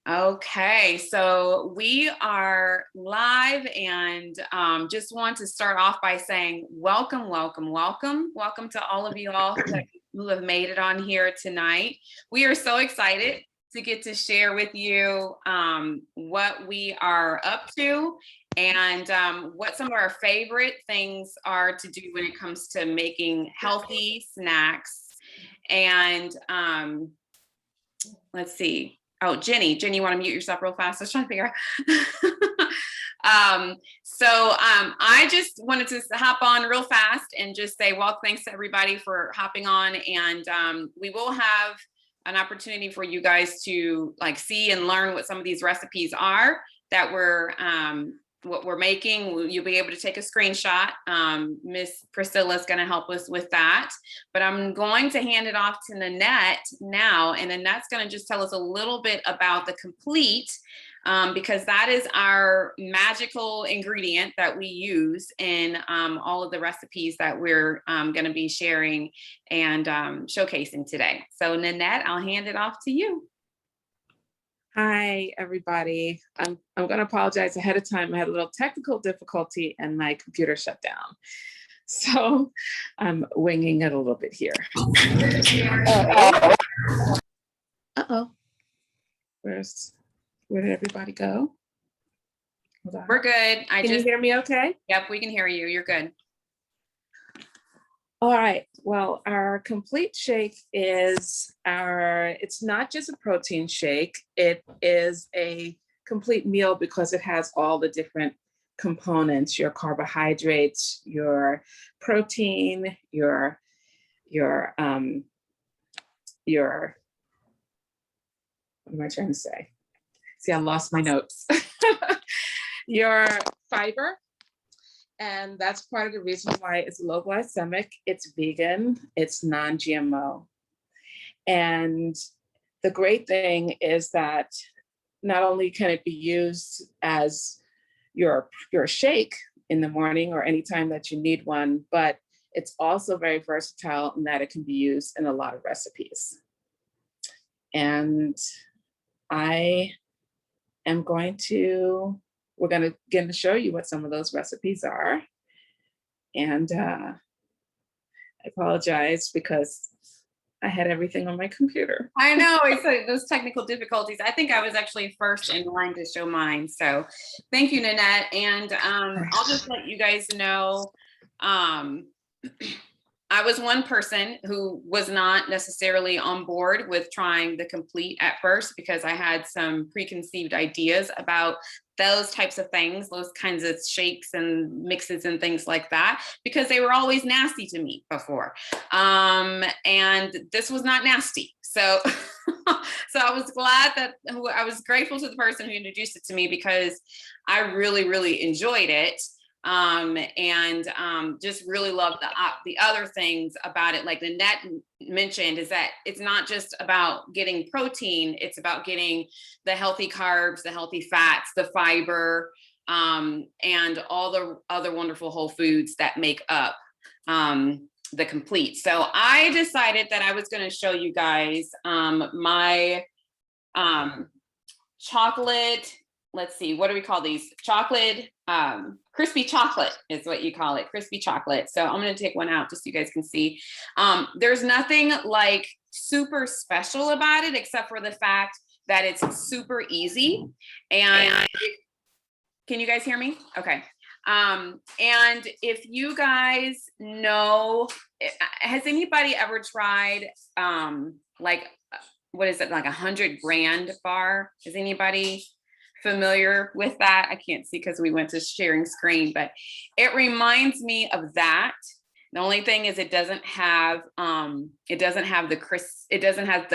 Okay, so we are live and just want to start off by saying welcome, welcome, welcome. Welcome to all of you all who have made it on here tonight. We are so excited to get to share with you what we are up to and what some of our favorite things are to do when it comes to making healthy snacks. And let's see. Oh, Jenny, you want to mute yourself real fast? I was trying to figure out. I just wanted to hop on real fast and just say, well, thanks to everybody for hopping on. And we will have an opportunity for you guys to see and learn what some of these recipes are that what we're making. You'll be able to take a screenshot. Miss Priscilla is going to help us with that, but I'm going to hand it off to Nanette now, and Nanette's going to just tell us a little bit about the Complete, because that is our magical ingredient that we use in all of the recipes that we're going to be sharing and showcasing today. So Nanette, I'll hand it off to you. Hi, everybody. I'm going to apologize ahead of time. I had a little technical difficulty and my computer shut down. So I'm winging it a little bit here. Uh-oh. Where did everybody go? Hold on. We're good. Can you hear me okay? Yep, we can hear you. You're good. All right. Well, our Complete shake is it's not just a protein shake. It is a complete meal because it has all the different components, your carbohydrates, your protein, your what am I trying to say? See, I lost my notes. Your fiber. And that's part of the reason why it's low glycemic, it's vegan, it's non-GMO. And the great thing is that not only can it be used as your shake in the morning or anytime that you need one, but it's also very versatile in that it can be used in a lot of recipes. And we're going to begin to show you what some of those recipes are. And I apologize because I had everything on my computer. I know, it's those technical difficulties. I think I was actually first in line to show mine. So thank you, Nanette. And I'll just let you guys know, I was one person who was not necessarily on board with trying the Complete at first because I had some preconceived ideas about those types of things, those kinds of shakes and mixes and things like that, because they were always nasty to me before. And this was not nasty. So, so I was grateful to the person who introduced it to me because I really, really enjoyed it. Just really love the other things about it, like Nanette mentioned, is that it's not just about getting protein, it's about getting the healthy carbs, the healthy fats, the fiber, and all the other wonderful whole foods that make up the Complete. So I decided that I was going to show you guys my chocolate, let's see, what do we call these? Chocolate, crispy chocolate is what you call it, crispy chocolate. So I'm going to take one out just so you guys can see. There's nothing like super special about it except for the fact that it's super easy. And can you guys hear me? Okay. And if you guys know, has anybody ever tried what is it, like 100 grand bar? Is anybody familiar with that? I can't see because we went to sharing screen, but it reminds me of that. The only thing is it doesn't have the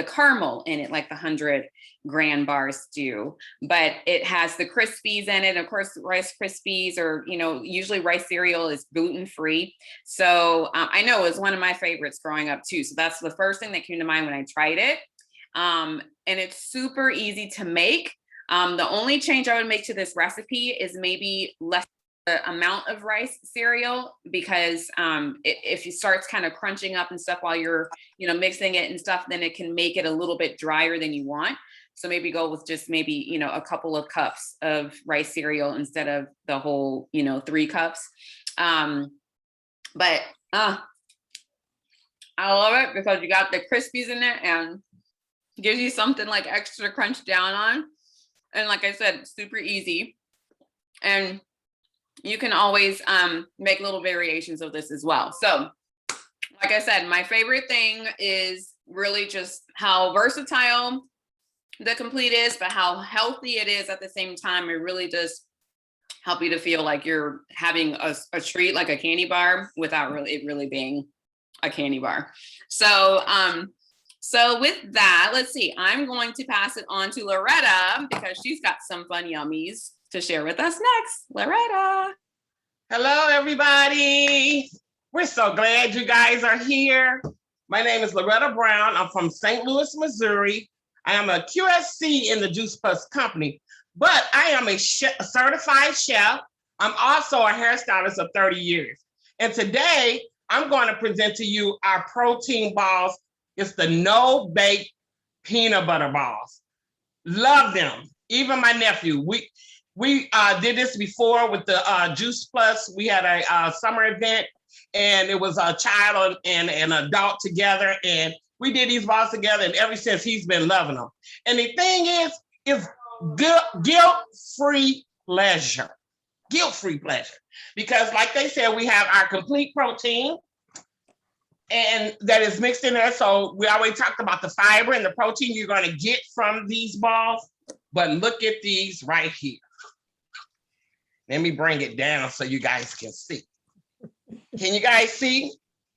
caramel in it like the 100 grand bars do, but it has the Krispies in it. Of course, Rice Krispies, or usually rice cereal is gluten-free. So I know it was one of my favorites growing up too. So that's the first thing that came to mind when I tried it. And it's super easy to make. The only change I would make to this recipe is maybe less the amount of rice cereal, because if it starts kind of crunching up and stuff while you're, mixing it and stuff, then it can make it a little bit drier than you want. So maybe go with just maybe, a couple of cups of rice cereal instead of the whole, 3 cups. But I love it because you got the crispies in there and gives you something like extra crunch down on. And like I said, super easy. And you can always make little variations of this as well. So like I said, my favorite thing is really just how versatile the Complete is, but how healthy it is at the same time. It really does help you to feel like you're having a treat, like a candy bar, without it really being a candy bar. So with that, let's see, I'm going to pass it on to Loretta because she's got some fun yummies to share with us next. Loretta. Hello, everybody. We're so glad you guys are here. My name is Loretta Brown. I'm from St. Louis, Missouri. I am a QSC in the Juice Plus company, but I am a certified chef. I'm also a hairstylist of 30 years. And today I'm going to present to you our protein balls. It's the no-bake peanut butter balls. Love them. Even my nephew. We did this before with the Juice Plus. We had a summer event, and it was a child and an adult together, and we did these balls together, and ever since he's been loving them. And the thing is guilt-free pleasure. Guilt-free pleasure. Because like they said, we have our complete protein, and that is mixed in there. So we always talked about the fiber and the protein you're going to get from these balls. But look at these right here. Let me bring it down so you guys can see. Can you guys see?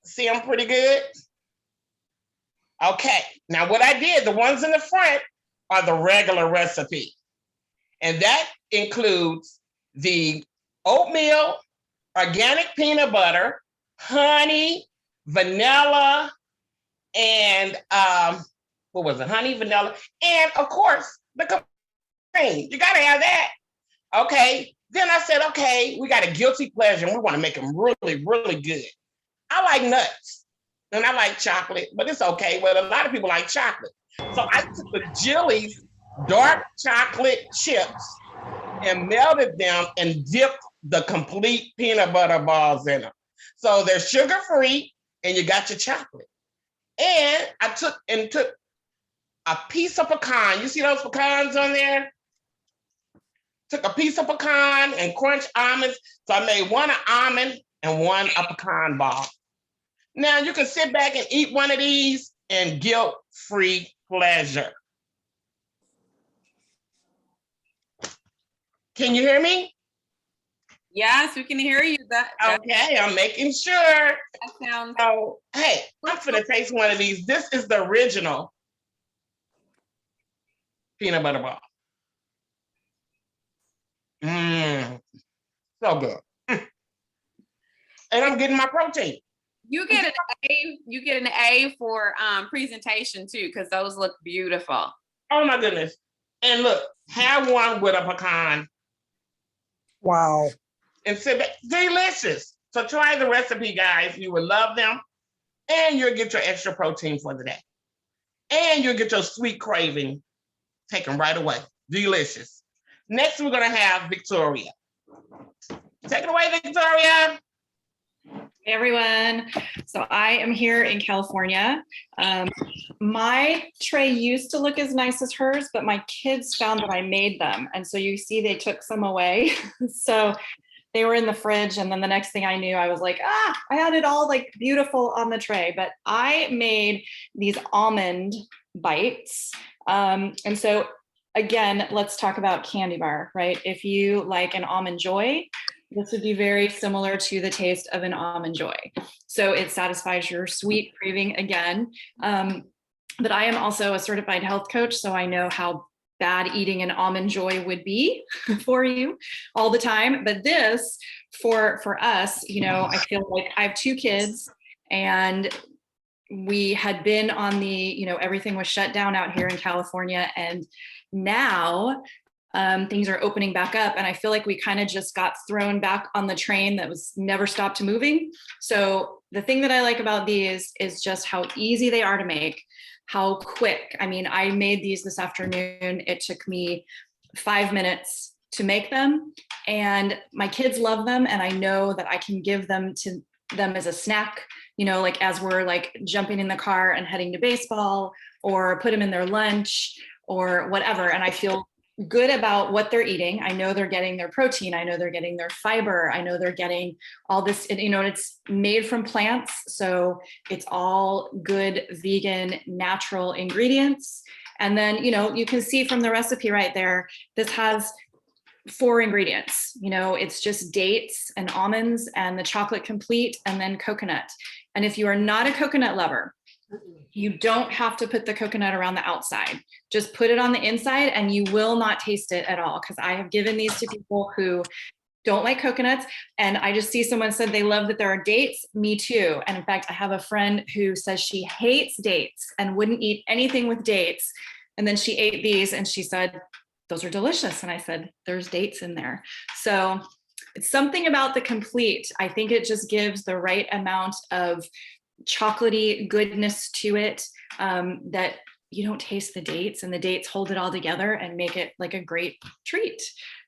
See them pretty good? Okay, now what I did, the ones in the front are the regular recipe. And that includes the oatmeal, organic peanut butter, honey, vanilla, and what was it? Honey, vanilla, and of course, the cream. You gotta have that. Okay, then I said, okay, we got a guilty pleasure and we wanna make them really, really good. I like nuts and I like chocolate, but it's okay. But a lot of people like chocolate. So I took the Jilly's dark chocolate chips and melted them and dipped the complete peanut butter balls in them. So they're sugar-free and you got your chocolate. And I took a piece of pecan. You see those pecans on there? Took a piece of pecan and crunched almonds. So I made one an almond and one a pecan ball. Now you can sit back and eat one of these in guilt-free pleasure. Can you hear me? Yes, we can hear you. Okay, I'm making sure. That sounds. So, hey, I'm gonna taste one of these. This is the original peanut butter ball. So good. And I'm getting my protein. You get an A. You get an A for presentation too, because those look beautiful. Oh my goodness! And look, have one with a pecan. Wow. And sit back. Delicious. So try the recipe, guys. You will love them. And you'll get your extra protein for the day. And you'll get your sweet craving taken right away. Delicious. Next, we're going to have Victoria. Take it away, Victoria. Hey everyone. So I am here in California. My tray used to look as nice as hers, but my kids found that I made them. And so you see they took some away. So they were in the fridge. And then the next thing I knew, I was like, I had it all like beautiful on the tray. But I made these almond bites. And so again, let's talk about candy bar, right? If you like an Almond Joy, this would be very similar to the taste of an Almond Joy. So it satisfies your sweet craving again. But I am also a certified health coach, so I know how bad eating an Almond Joy would be for you all the time. But this, for us, I feel like I have 2 kids and we had been on the, everything was shut down out here in California. And now things are opening back up. And I feel like we kind of just got thrown back on the train that was never stopped moving. So the thing that I like about these is just how easy they are to make, how quick. I mean, I made these this afternoon. It took me 5 minutes to make them, and my kids love them. And I know that I can give them to them as a snack, like as we're like jumping in the car and heading to baseball, or put them in their lunch or whatever. And I feel good about what they're eating. I know they're getting their protein. I know they're getting their fiber. I know they're getting all this, and it's made from plants. So it's all good, vegan, natural ingredients. And then, you can see from the recipe right there, this has 4 ingredients. It's just dates and almonds and the chocolate complete, and then coconut. And if you are not a coconut lover, you don't have to put the coconut around the outside. Just put it on the inside and you will not taste it at all. Because I have given these to people who don't like coconuts. And I just see someone said they love that there are dates. Me too. And in fact, I have a friend who says she hates dates and wouldn't eat anything with dates. And then she ate these and she said, those are delicious. And I said, there's dates in there. So it's something about the complete. I think it just gives the right amount of chocolatey goodness to it, that you don't taste the dates, and the dates hold it all together and make it like a great treat.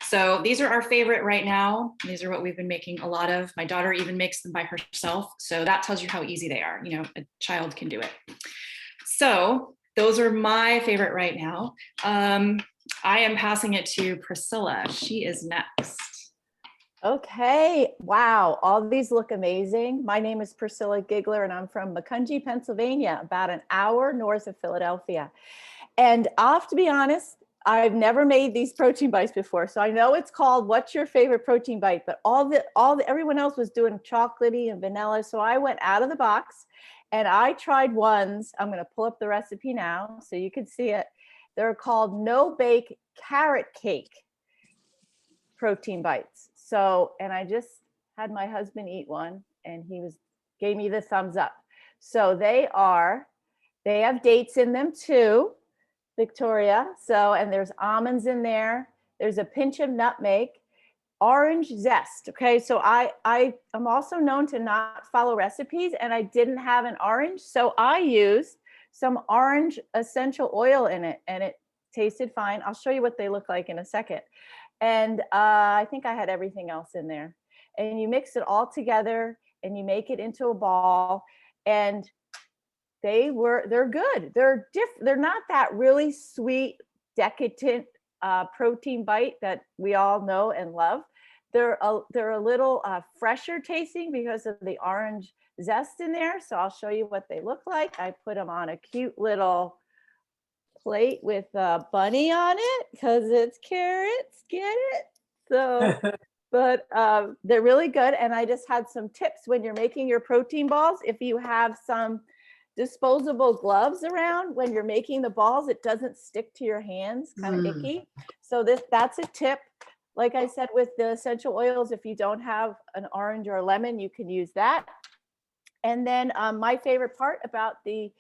So these are our favorite right now. These are what we've been making a lot of. My daughter even makes them by herself. So that tells you how easy they are. A child can do it. So those are my favorite right now. I am passing it to Priscilla. She is next. Okay, wow, all these look amazing. My name is Priscilla Gigler and I'm from Macungie, Pennsylvania, about an hour north of Philadelphia. And I'll have to be honest, I've never made these protein bites before. So I know it's called What's Your Favorite Protein Bite, but everyone else was doing chocolatey and vanilla. So I went out of the box and I tried ones. I'm going to pull up the recipe now so you can see it. They're called No Bake Carrot Cake protein bites. So, and I just had my husband eat one and gave me the thumbs up. So they have dates in them too, Victoria. So, and there's almonds in there. There's a pinch of nutmeg, orange zest. Okay. So I am also known to not follow recipes, and I didn't have an orange. So I used some orange essential oil in it and it tasted fine. I'll show you what they look like in a second. And I think I had everything else in there. And you mix it all together and you make it into a ball. And they're good. They're not that really sweet, decadent protein bite that we all know and love. They're a little fresher tasting because of the orange zest in there. So I'll show you what they look like. I put them on a cute little plate with a bunny on it because it's carrots, get it? So, but they're really good. And I just had some tips when you're making your protein balls. If you have some disposable gloves around when you're making the balls, it doesn't stick to your hands, kind of icky. So that's a tip. Like I said, with the essential oils, if you don't have an orange or a lemon, you can use that. And then my favorite part about the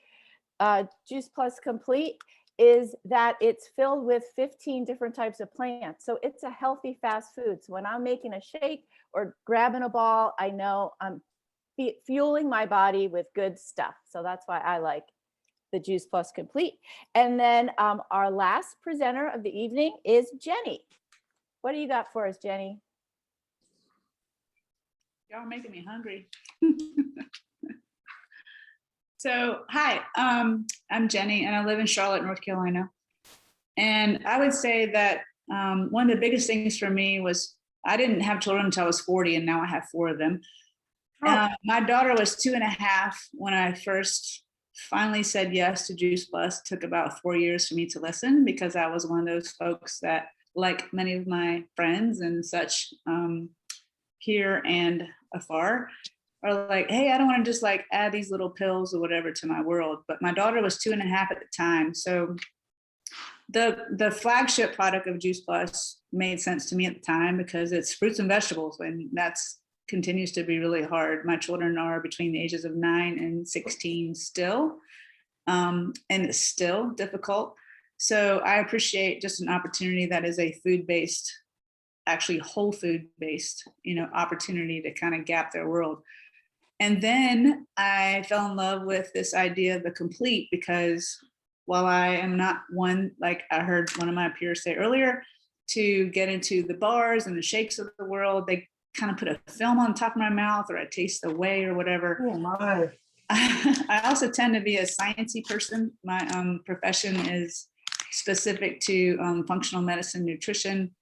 Juice Plus Complete is that it's filled with 15 different types of plants. So it's a healthy fast food. So when I'm making a shake or grabbing a ball, I know I'm fueling my body with good stuff. So that's why I like the Juice Plus Complete. And then our last presenter of the evening is Jenny. What do you got for us, Jenny? Y'all are making me hungry. So, hi, I'm Jenny and I live in Charlotte, North Carolina. And I would say that one of the biggest things for me was I didn't have children until I was 40 and now I have 4 of them. My daughter was 2.5 when I first finally said yes to Juice Plus. It took about 4 years for me to listen because I was one of those folks that, like many of my friends and such here and afar, are like, hey, I don't want to just like add these little pills or whatever to my world. But my daughter was 2.5 at the time. So the flagship product of Juice Plus made sense to me at the time because it's fruits and vegetables, and that's continues to be really hard. My children are between the ages of 9 and 16 still, and it's still difficult. So I appreciate just an opportunity that is a food-based, actually whole food-based, opportunity to kind of gap their world. And then I fell in love with this idea of the complete, because while I am not one, like I heard one of my peers say earlier, to get into the bars and the shakes of the world, they kind of put a film on top of my mouth, or I taste the whey or whatever. Oh my. I also tend to be a sciencey person. My profession is specific to functional medicine, nutrition,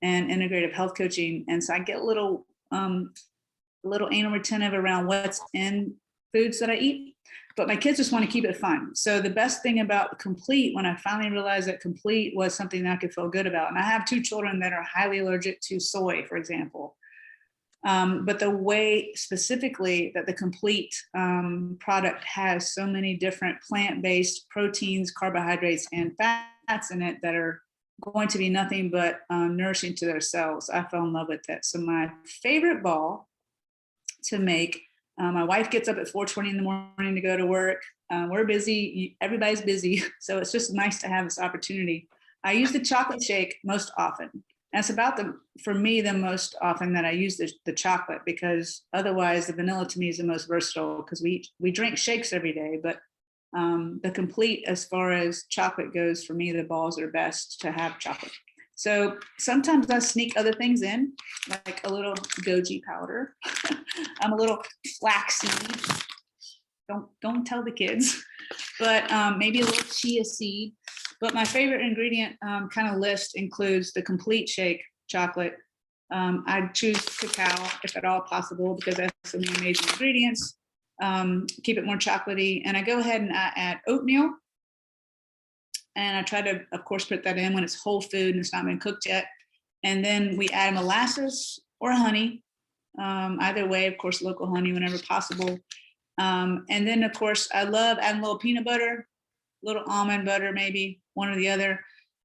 and integrative health coaching. And so I get a little anal retentive around what's in foods that I eat, but my kids just want to keep it fun. So the best thing about Complete, when I finally realized that Complete was something that I could feel good about, and I have 2 children that are highly allergic to soy, for example. But the way specifically that the Complete product has so many different plant-based proteins, carbohydrates, and fats in it that are going to be nothing but nourishing to their cells, I fell in love with it. So my favorite ball to make, my wife gets up at 4:20 in the morning to go to work. We're busy, everybody's busy. So it's just nice to have this opportunity. I use the chocolate shake most often. That's about for me, the most often that I use the chocolate, because otherwise the vanilla to me is the most versatile, because we drink shakes every day, but the Complete, as far as chocolate goes, for me, the balls are best to have chocolate. So sometimes I sneak other things in, like a little goji powder. I'm a little flaxseed. Don't tell the kids, but maybe a little chia seed. But my favorite ingredient kind of list includes the Complete shake chocolate. I choose cacao if at all possible, because that's so many amazing ingredients. Keep it more chocolatey. And I go ahead and I add oatmeal. And I try to, of course, put that in when it's whole food and it's not been cooked yet. And then we add molasses or honey. Either way, of course, local honey whenever possible. And then, of course, I love adding a little peanut butter, little almond butter, maybe one or the other.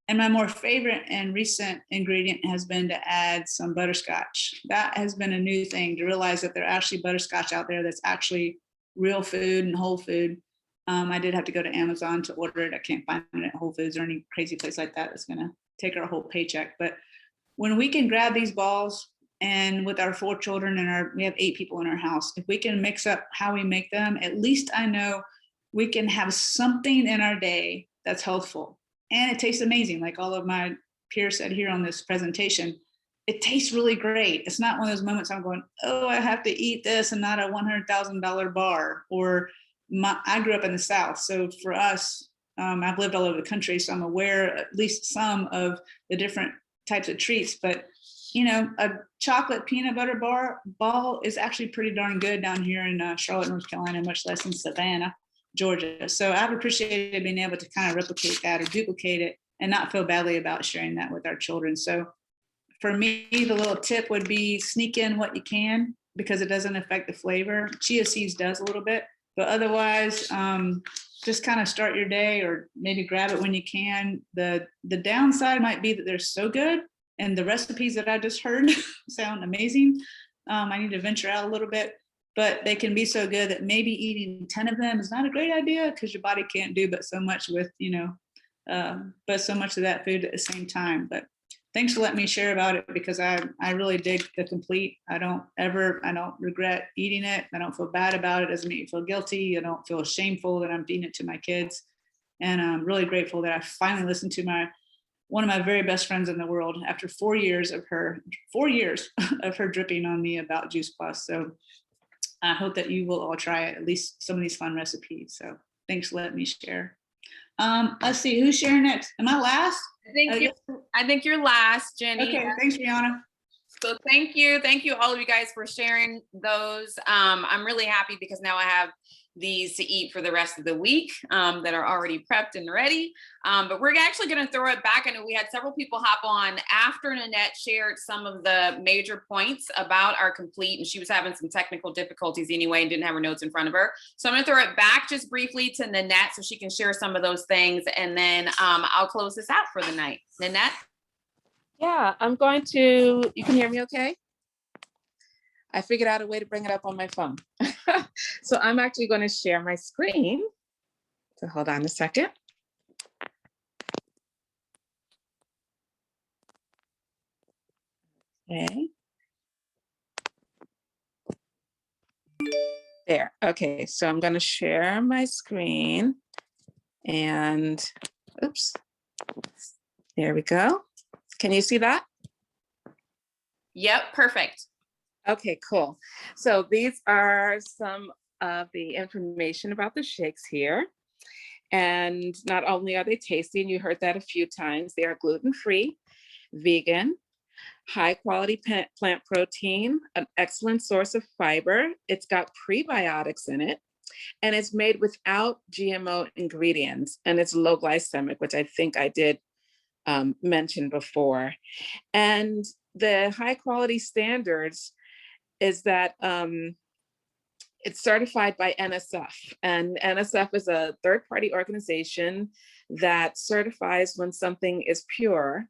And my more favorite and recent ingredient has been to add some butterscotch. That has been a new thing, to realize that there are actually butterscotch out there that's actually real food and whole food. I did have to go to Amazon to order it. I can't find it at Whole Foods or any crazy place like that that's gonna take our whole paycheck. But when we can grab these balls, and with our 4 children and we have 8 people in our house, if we can mix up how we make them, at least I know we can have something in our day that's healthful. And it tastes amazing. Like all of my peers said here on this presentation, it tastes really great. It's not one of those moments I'm going, oh, I have to eat this and not a $100,000 bar. Or I grew up in the South. So for us, I've lived all over the country, so I'm aware at least some of the different types of treats. But, a chocolate peanut butter ball is actually pretty darn good down here in Charlotte, North Carolina, much less in Savannah, Georgia. So I've appreciated being able to kind of replicate that or duplicate it and not feel badly about sharing that with our children. So for me, the little tip would be sneak in what you can, because it doesn't affect the flavor. Chia seeds does a little bit, but otherwise, just kind of start your day, or maybe grab it when you can. The downside might be that they're so good, and the recipes that I just heard sound amazing. I need to venture out a little bit, but they can be so good that maybe eating 10 of them is not a great idea, because your body can't do but so much with, but so much of that food at the same time. But thanks for letting me share about it, because I really dig the Complete. I don't regret eating it. I don't feel bad about it. It doesn't make me feel guilty. I don't feel shameful that I'm feeding it to my kids. And I'm really grateful that I finally listened to one of my very best friends in the world after 4 years of her dripping on me about Juice Plus. So I hope that you will all try it, at least some of these fun recipes. So thanks for letting me share. Let's see, who's sharing next? Am I last? I think you're last, Jenny. Okay, thanks, Brianna. So thank you all of you guys for sharing those. I'm really happy, because now I have these to eat for the rest of the week that are already prepped and ready. But we're actually going to throw it back. I know we had several people hop on after Nanette shared some of the major points about our Complete, and she was having some technical difficulties anyway and didn't have her notes in front of her. So I'm going to throw it back just briefly to Nanette so she can share some of those things, and then I'll close this out for the night. Nanette? Yeah, you can hear me okay? I figured out a way to bring it up on my phone. So I'm actually going to share my screen. So hold on a second. Okay. There, okay, so I'm gonna share my screen and, oops. There we go. Can you see that? Yep, perfect. Okay, cool. So these are some of the information about the shakes here. And not only are they tasty, and you heard that a few times, they are gluten-free, vegan, high quality plant protein, an excellent source of fiber. It's got prebiotics in it, and it's made without GMO ingredients, and it's low glycemic, which I think I did mention before. And the high quality standards is that it's certified by NSF, and NSF is a third-party organization that certifies when something is pure,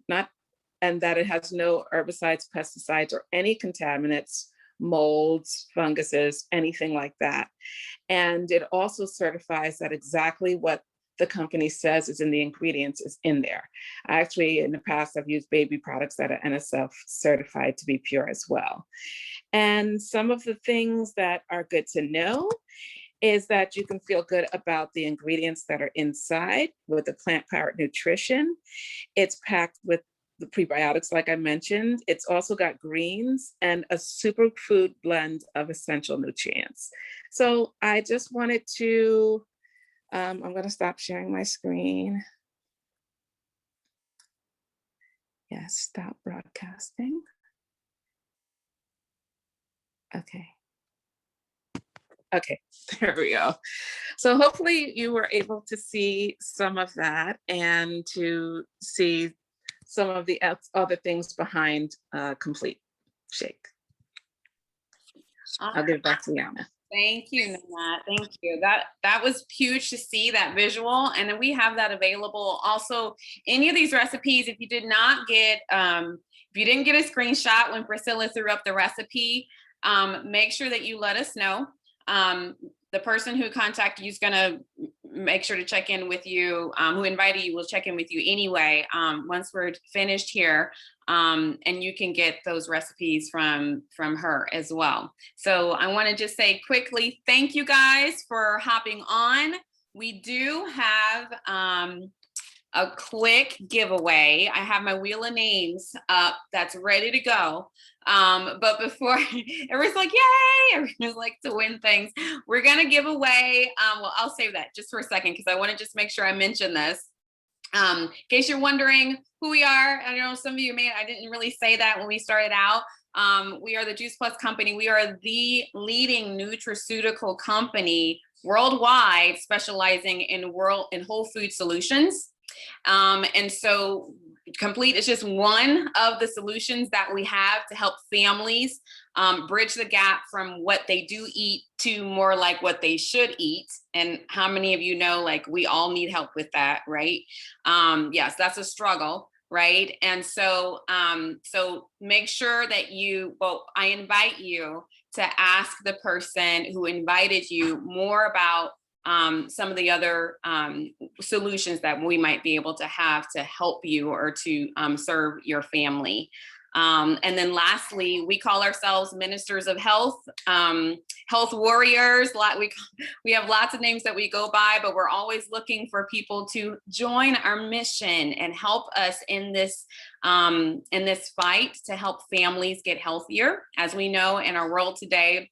and that it has no herbicides, pesticides, or any contaminants, molds, funguses, anything like that. And it also certifies that exactly what the company says is in the ingredients is in there. Actually, in the past, I've used baby products that are NSF certified to be pure as well. And some of the things that are good to know is that you can feel good about the ingredients that are inside with the plant-powered nutrition. It's packed with the prebiotics, like I mentioned. It's also got greens and a superfood blend of essential nutrients. So I just wanted to, I'm going to stop sharing my screen. Yes, stop broadcasting. Okay. Okay, there we go. So hopefully you were able to see some of that and to see some of the other things behind Complete Shake. I'll give it back to Yana. Thank you, Nanette. Thank you. That was huge to see that visual. And then we have that available. Also, any of these recipes, if you did not get, if you didn't get a screenshot when Priscilla threw up the recipe, make sure that you let us know. The person who contacted you is going to make sure to check in with you, who invited you will check in with you anyway, once we're finished here. And you can get those recipes from her as well. So I want to just say quickly, thank you guys for hopping on. We do have a quick giveaway. I have my wheel of names up that's ready to go. But before everyone's like, yay, everyone's like to win things. We're gonna give away, well, I'll save that just for a second because I want to just make sure I mention this. In case you're wondering who we are, I know some of you I didn't really say that when we started out. We are the Juice Plus company. We are the leading nutraceutical company worldwide, specializing in whole food solutions. And so Complete is just one of the solutions that we have to help families bridge the gap from what they do eat to more like what they should eat. And how many of you know, like, we all need help with that, right? Yes, that's a struggle, right? And so, so make sure that I invite you to ask the person who invited you more about some of the other solutions that we might be able to have to help you or to serve your family. And then lastly, we call ourselves ministers of health, health warriors. We have lots of names that we go by, but we're always looking for people to join our mission and help us in this fight to help families get healthier. As we know, in our world today,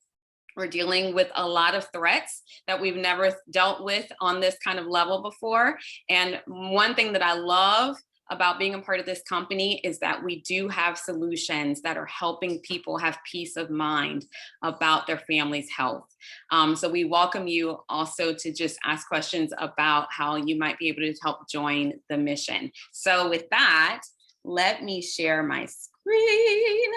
we're dealing with a lot of threats that we've never dealt with on this kind of level before. And one thing that I love about being a part of this company is that we do have solutions that are helping people have peace of mind about their family's health. So we welcome you also to just ask questions about how you might be able to help join the mission. So with that, let me share my screen.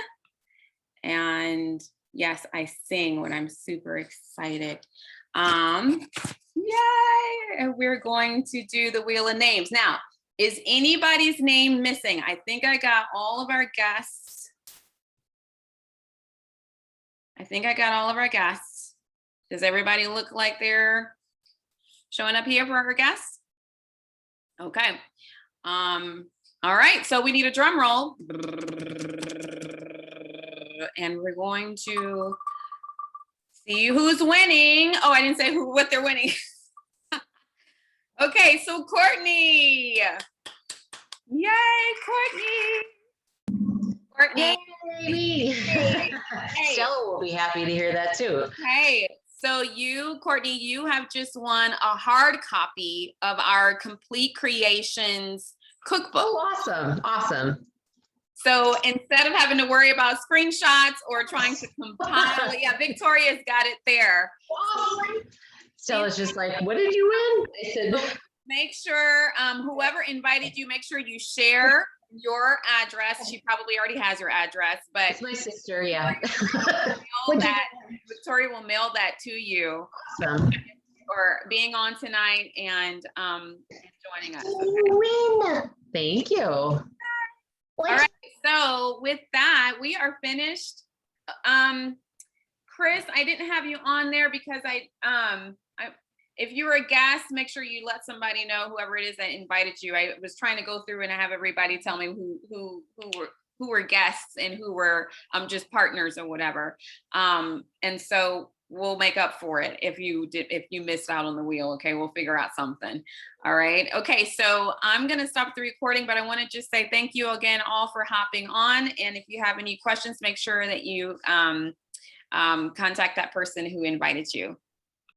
And yes, I sing when I'm super excited. Yay! And we're going to do the wheel of names. Now, is anybody's name missing? I think I got all of our guests. Does everybody look like they're showing up here for our guests? Okay. All right, so we need a drum roll. and we're going to see who's winning. Oh, I didn't say what they're winning. Okay, so Courtney. Yay, Courtney. Courtney. Baby. Hey. Stella will be happy to hear that too. Hey, so you, Courtney, you have just won a hard copy of our Complete Creations cookbook. Oh, awesome. Awesome. So instead of having to worry about screenshots or trying to compile, yeah, Victoria's got it there. Stella's just like, what did you win? I said, Make sure whoever invited you, make sure you share your address. She probably already has your address, but it's my sister. Yeah. mail that, Victoria will mail that to you Awesome. for being on tonight and joining us. Win. Thank you. All right. So with that, we are finished. Chris, I didn't have you on there because if you were a guest, make sure you let somebody know, whoever it is that invited you. I was trying to go through and have everybody tell me who were guests and who were just partners or whatever. And so we'll make up for it if you missed out on the wheel. Okay, we'll figure out something. All right. Okay, so I'm gonna stop the recording, but I want to just say thank you again all for hopping on. And if you have any questions, make sure that you contact that person who invited you.